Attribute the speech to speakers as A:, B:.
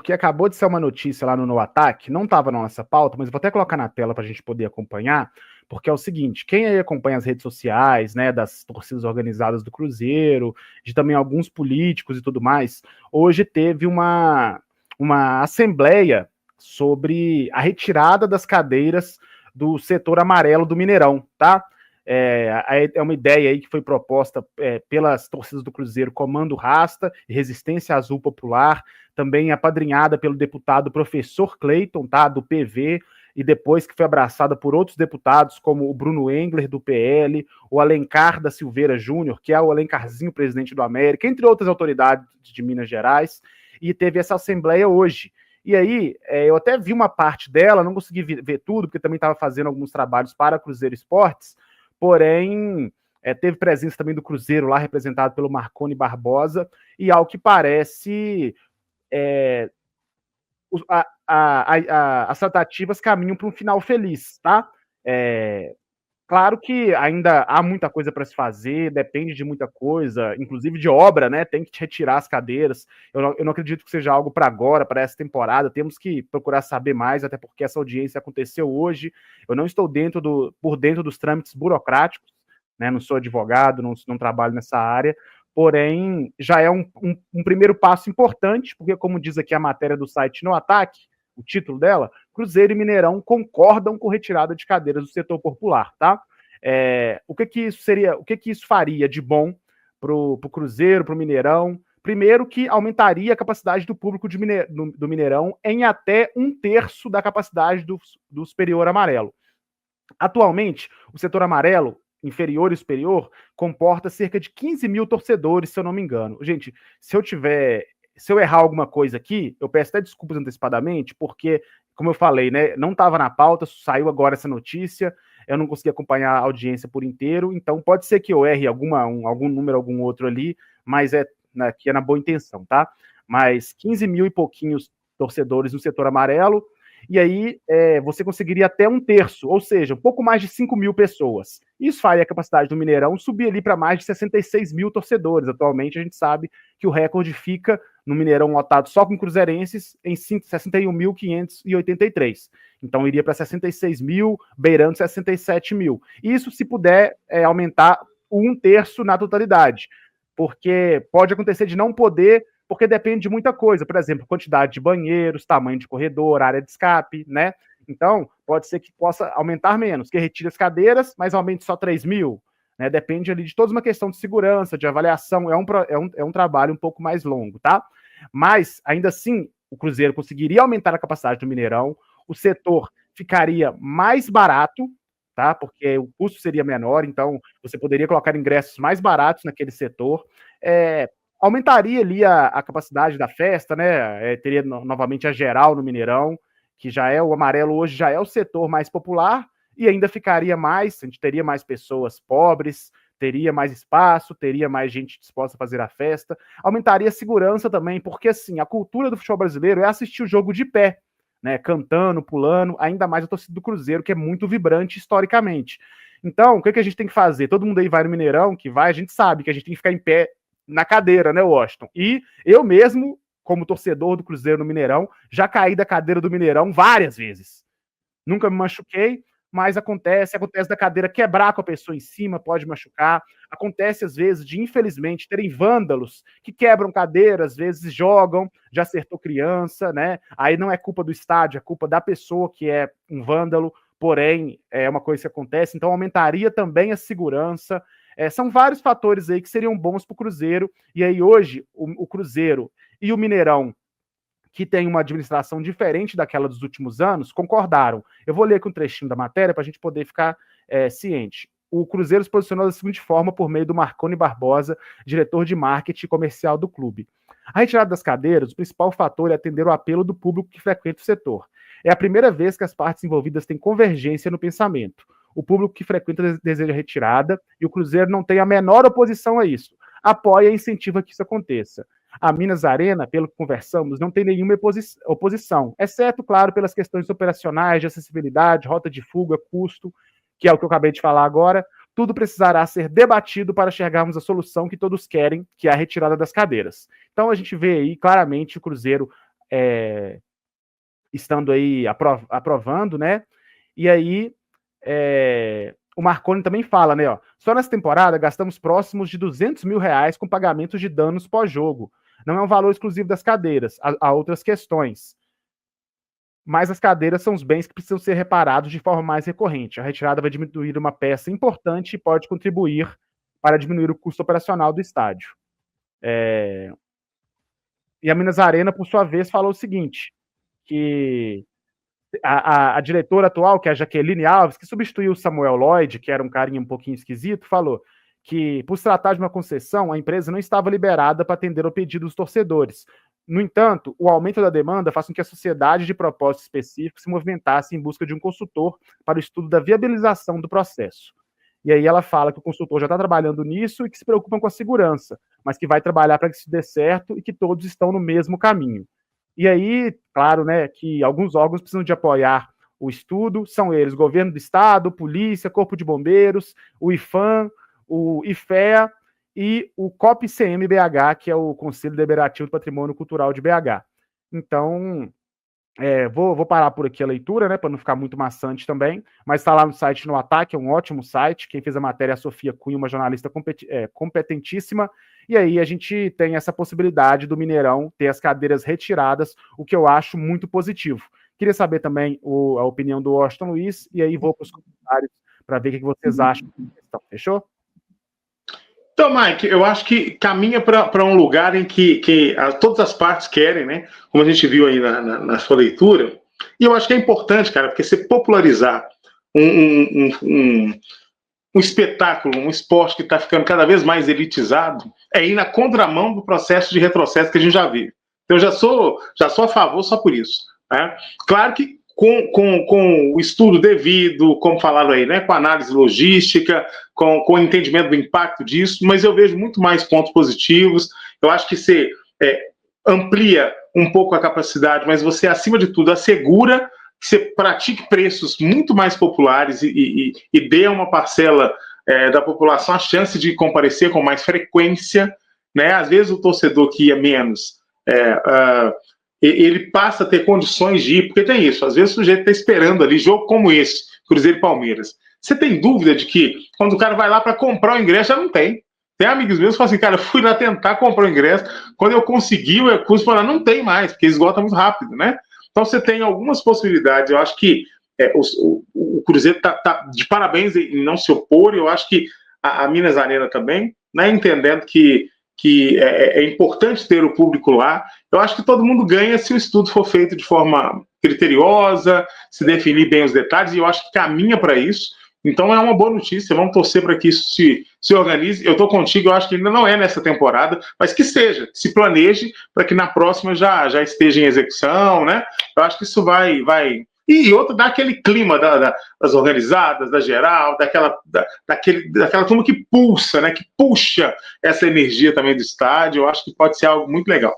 A: porque acabou de ser uma notícia lá no Ataque, não estava na nossa pauta, mas vou até colocar na tela para a gente poder acompanhar, porque é o seguinte, quem aí acompanha as redes sociais, né, das torcidas organizadas do Cruzeiro, de também alguns políticos e tudo mais, hoje teve uma assembleia sobre a retirada das cadeiras do setor amarelo do Mineirão, tá? É uma ideia aí que foi proposta pelas torcidas do Cruzeiro Comando Rasta e Resistência Azul Popular, também apadrinhada pelo deputado professor Cleiton, tá, do PV, e depois que foi abraçada por outros deputados, como o Bruno Engler, do PL, o Alencar da Silveira Júnior, que é o Alencarzinho presidente do América, entre outras autoridades de Minas Gerais, e teve essa assembleia hoje. E aí, eu até vi uma parte dela, não consegui ver tudo, porque também estava fazendo alguns trabalhos para Cruzeiro Esportes, porém, teve presença também do Cruzeiro lá, representado pelo Marconi Barbosa, e ao que parece, as tratativas caminham para um final feliz, tá? Claro que ainda há muita coisa para se fazer, depende de muita coisa, inclusive de obra, né? Tem que retirar as cadeiras. Eu não acredito que seja algo para agora, para essa temporada. Temos que procurar saber mais, até porque essa audiência aconteceu hoje. Eu não estou por dentro dos trâmites burocráticos, né? Não sou advogado, não trabalho nessa área. Porém, já é um primeiro passo importante, porque, como diz aqui a matéria do site No Ataque, o título dela, Cruzeiro e Mineirão concordam com retirada de cadeiras do setor popular, tá? O que isso faria de bom pro Cruzeiro, pro Mineirão? Primeiro, que aumentaria a capacidade do público do Mineirão em até 1/3 da capacidade do superior amarelo. Atualmente, o setor amarelo, inferior e superior, comporta cerca de 15 mil torcedores, se eu não me engano. Gente, se eu errar alguma coisa aqui, eu peço até desculpas antecipadamente, porque, como eu falei, né, não estava na pauta, saiu agora essa notícia, eu não consegui acompanhar a audiência por inteiro, então pode ser que eu erre algum número, algum outro ali, mas aqui é na boa intenção, tá? Mas 15 mil e pouquinhos torcedores no setor amarelo, e aí você conseguiria até 1/3, ou seja, um pouco mais de 5 mil pessoas. Isso faria a capacidade do Mineirão subir ali para mais de 66 mil torcedores. Atualmente a gente sabe que o recorde fica no Mineirão lotado só com cruzeirenses em 61.583. Então iria para 66 mil, beirando 67 mil. Isso se puder aumentar 1/3 na totalidade, porque pode acontecer de não poder, porque depende de muita coisa, por exemplo, quantidade de banheiros, tamanho de corredor, área de escape, né? Então, pode ser que possa aumentar menos, que retire as cadeiras, mas aumente só 3 mil, né? Depende ali de toda uma questão de segurança, de avaliação, é um trabalho um pouco mais longo, tá? Mas, ainda assim, o Cruzeiro conseguiria aumentar a capacidade do Mineirão, o setor ficaria mais barato, tá? Porque o custo seria menor, então você poderia colocar ingressos mais baratos naquele setor, aumentaria ali a capacidade da festa, né? Teria novamente a geral no Mineirão, que já é o amarelo hoje, já é o setor mais popular, e ainda ficaria mais, a gente teria mais pessoas pobres, teria mais espaço, teria mais gente disposta a fazer a festa, aumentaria a segurança também, porque assim, a cultura do futebol brasileiro é assistir o jogo de pé, né? Cantando, pulando, ainda mais a torcida do Cruzeiro, que é muito vibrante historicamente. Então, o que a gente tem que fazer? Todo mundo aí vai no Mineirão, que vai, a gente sabe que a gente tem que ficar em pé na cadeira, né, Washington? E eu mesmo, como torcedor do Cruzeiro no Mineirão, já caí da cadeira do Mineirão várias vezes. Nunca me machuquei, mas acontece da cadeira quebrar com a pessoa em cima, pode machucar. Acontece, às vezes, de, infelizmente, terem vândalos que quebram cadeiras, às vezes jogam, já acertou criança, né? Aí não é culpa do estádio, é culpa da pessoa que é um vândalo, porém, é uma coisa que acontece, então aumentaria também a segurança. São vários fatores aí que seriam bons para o Cruzeiro, e aí hoje o Cruzeiro e o Mineirão, que tem uma administração diferente daquela dos últimos anos, concordaram. Eu vou ler aqui um trechinho da matéria para a gente poder ficar ciente. O Cruzeiro se posicionou da seguinte forma por meio do Marconi Barbosa, diretor de marketing comercial do clube. A retirada das cadeiras, o principal fator é atender o apelo do público que frequenta o setor. É a primeira vez que as partes envolvidas têm convergência no pensamento. O público que frequenta deseja retirada e o Cruzeiro não tem a menor oposição a isso. Apoia e incentiva que isso aconteça. A Minas Arena, pelo que conversamos, não tem nenhuma oposição, exceto, claro, pelas questões operacionais, de acessibilidade, rota de fuga, custo, que é o que eu acabei de falar agora. Tudo precisará ser debatido para chegarmos à solução que todos querem, que é a retirada das cadeiras. Então a gente vê aí claramente o Cruzeiro estando aí aprovando, né? E aí o Marconi também fala, né? Ó, só nessa temporada gastamos próximos de R$200 mil com pagamentos de danos pós-jogo. Não é um valor exclusivo das cadeiras, há outras questões. Mas as cadeiras são os bens que precisam ser reparados de forma mais recorrente. A retirada vai diminuir uma peça importante e pode contribuir para diminuir o custo operacional do estádio. E a Minas Arena, por sua vez, falou o seguinte, que a diretora atual, que é a Jaqueline Alves, que substituiu o Samuel Lloyd, que era um carinha um pouquinho esquisito, falou que, por se tratar de uma concessão, a empresa não estava liberada para atender ao pedido dos torcedores. No entanto, o aumento da demanda faz com que a sociedade de propósito específico se movimentasse em busca de um consultor para o estudo da viabilização do processo. E aí ela fala que o consultor já está trabalhando nisso e que se preocupa com a segurança, mas que vai trabalhar para que isso dê certo e que todos estão no mesmo caminho. E aí, claro, né, que alguns órgãos precisam de apoiar o estudo, são eles, Governo do Estado, Polícia, Corpo de Bombeiros, o IFAM, o IFEA e o COPCM-BH, que é o Conselho Deliberativo do Patrimônio Cultural de BH. Então, vou parar por aqui a leitura, né, para não ficar muito maçante também, mas está lá no site No Ataque, é um ótimo site, quem fez a matéria é a Sofia Cunha, uma jornalista competentíssima, e aí a gente tem essa possibilidade do Mineirão ter as cadeiras retiradas, o que eu acho muito positivo. Queria saber também a opinião do Washington Luiz, e aí vou para os comentários para ver o que vocês acham da questão. Fechou?
B: Então, Mike, eu acho que caminha para um lugar em que todas as partes querem, né? Como a gente viu aí na sua leitura. E eu acho que é importante, cara, porque você popularizar um espetáculo, um esporte que está ficando cada vez mais elitizado, é ir na contramão do processo de retrocesso que a gente já vive. Então, eu já sou a favor só por isso. Né? Claro que com o estudo devido, como falaram aí, né, com a análise logística, com o entendimento do impacto disso, mas eu vejo muito mais pontos positivos. Eu acho que você amplia um pouco a capacidade, mas você, acima de tudo, assegura que você pratique preços muito mais populares e dê a uma parcela da população a chance de comparecer com mais frequência. Né? Às vezes o torcedor que ia menos ele passa a ter condições de ir, porque tem isso, às vezes o sujeito está esperando ali, jogo como esse, Cruzeiro e Palmeiras. Você tem dúvida de que quando o cara vai lá para comprar o ingresso, já não tem. Tem amigos meus que falam assim, cara, eu fui lá tentar comprar o ingresso, quando eu consegui o recurso, falar, não tem mais, porque esgota muito rápido, né? Então você tem algumas possibilidades, eu acho que o Cruzeiro está de parabéns em não se opor, eu acho que a Minas Arena também, né, entendendo que é importante ter o público lá. Eu acho que todo mundo ganha se o estudo for feito de forma criteriosa, se definir bem os detalhes, e eu acho que caminha para isso. Então é uma boa notícia, vamos torcer para que isso se organize. Eu estou contigo, eu acho que ainda não é nessa temporada, mas que seja, se planeje para que na próxima já esteja em execução, né? Eu acho que isso vai e outro, dá aquele clima das organizadas, da geral, daquela turma que pulsa, né, que puxa essa energia também do estádio. Eu acho que pode ser algo muito legal.